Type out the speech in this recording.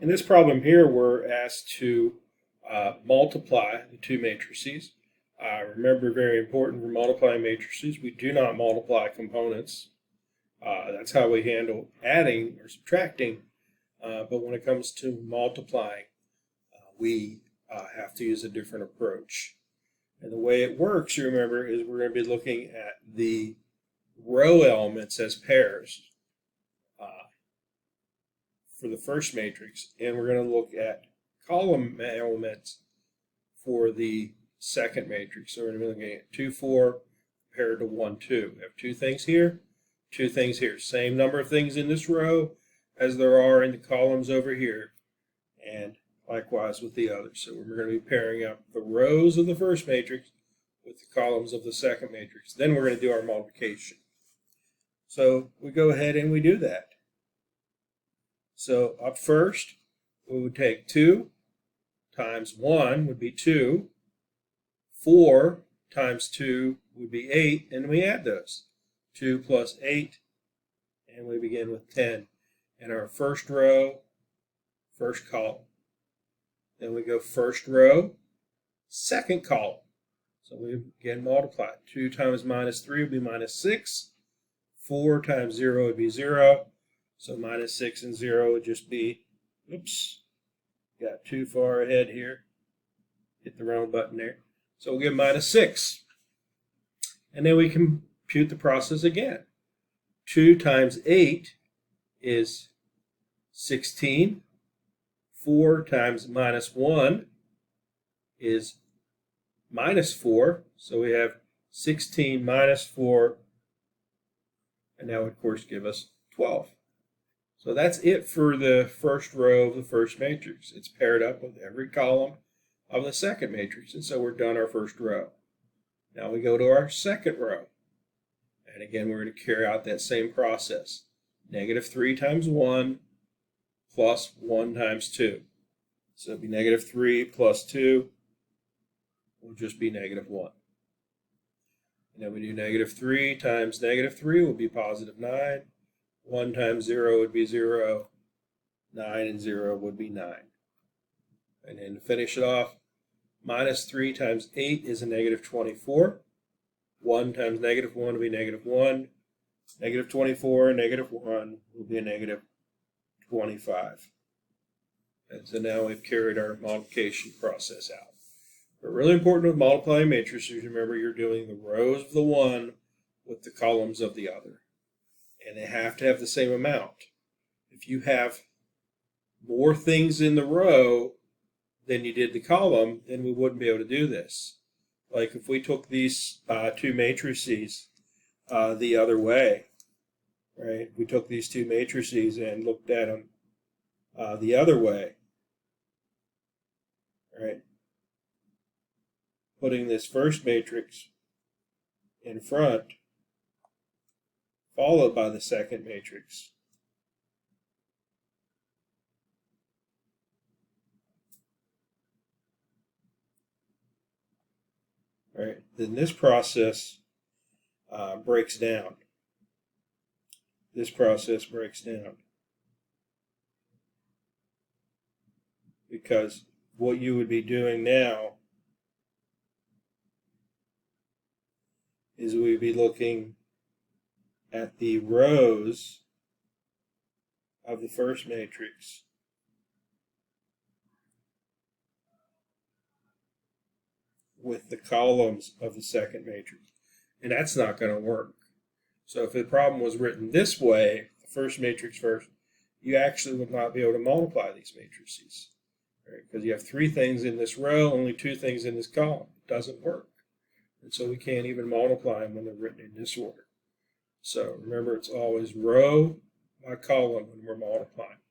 In this problem here, we're asked to multiply the two matrices. Remember, very important for multiplying matrices, we do not multiply components. That's how we handle adding or subtracting. But when it comes to multiplying, we have to use a different approach. And the way it works, you remember, is we're going to be looking at the row elements as pairs for the first matrix, and we're going to look at column elements for the second matrix. So we're going to be looking at 2, 4 paired to 1, 2. We have two things here, two things here. Same number of things in this row as there are in the columns over here, and likewise with the others. So we're going to be pairing up the rows of the first matrix with the columns of the second matrix. Then we're going to do our multiplication. So we go ahead and we do that. So up first, we would take 2 times 1 would be 2. 4 times 2 would be 8, and we add those. 2 plus 8, and we begin with 10. And our first row, first column. Then we go first row, second column. So we again multiply. 2 times minus 3 would be minus 6. 4 times 0 would be 0. So minus 6 and 0 would just be, oops, got too far ahead here. Hit the wrong button there. So we'll get minus 6. And then we compute the process again. 2 times 8 is 16. 4 times minus 1 is minus 4. So we have 16 minus 4. And that would, of course, give us 12. So that's it for the first row of the first matrix. It's paired up with every column of the second matrix. And so we're done our first row. Now we go to our second row. And again, we're going to carry out that same process. Negative 3 times 1 plus 1 times 2. So it'll be negative 3 plus 2 will just be negative 1. And then we do negative 3 times negative 3 will be positive 9. 1 times 0 would be 0. 9 and 0 would be 9. And then to finish it off, minus 3 times 8 is a negative 24. 1 times negative 1 will be negative 1. Negative 24 and negative 1 will be a negative 25. And so now we've carried our multiplication process out. But really important with multiplying matrices, remember you're doing the rows of the one with the columns of the other. And they have to have the same amount. If you have more things in the row than you did the column, then we wouldn't be able to do this. Like if we took these two matrices the other way, right? We took these two matrices and looked at them the other way, right? Putting this first matrix in front, followed by the second matrix. Right? Then this process breaks down. This process breaks down. Because what you would be doing now is we'd be looking at the rows of the first matrix with the columns of the second matrix. And that's not going to work. So if the problem was written this way, the first matrix first, you actually would not be able to multiply these matrices. Right? Because you have 3 things in this row, only 2 things in this column. It doesn't work. And so we can't even multiply them when they're written in this order. So remember, it's always row by column when we're multiplying.